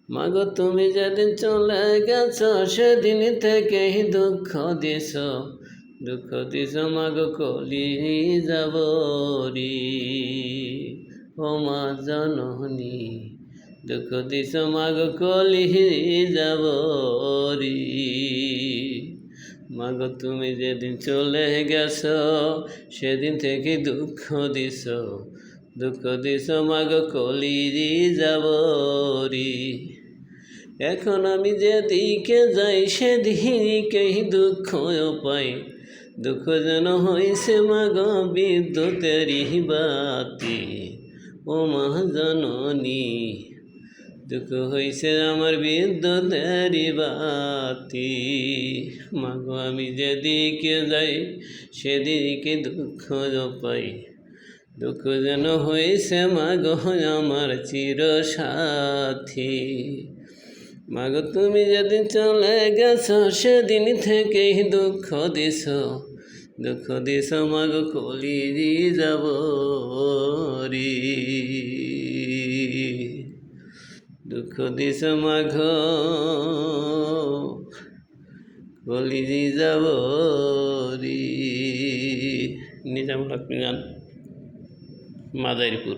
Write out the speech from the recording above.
মাগো তুমি যেদিন চলে গেছ সেদিন থেকেই দুঃখ দিছ মাগো কলি যাব রি ও মা জননী দুঃখ দিছ মাগো কলি যাব রি মাগো তুমি যেদিন চলে গেছ সেদিন থেকে দুঃখ দিছ মাগো কলি যাব রি এখন আমি যেদিকে যাই সেদিকেই দুঃখ পাই দুঃখ যেন হইছে মাগো বিদ্যুতেরই বাতি ও মা জননী দুঃখ হইছে আমার বিদ্যুতেরই বাতি মাগো আমি যেদিকে যাই সেদিকে দুঃখ পাই দুঃখ যেন হইছে মাগো আমার চির সাথী মাগো তুমি যেদিন চলে গেছ সেদিন থেকেই দুঃখ দিছ মাগো কলি যাব রি দুঃখ দিছ মাগো কলি যাব রি নিজামুল হক গান মাদারীপুর।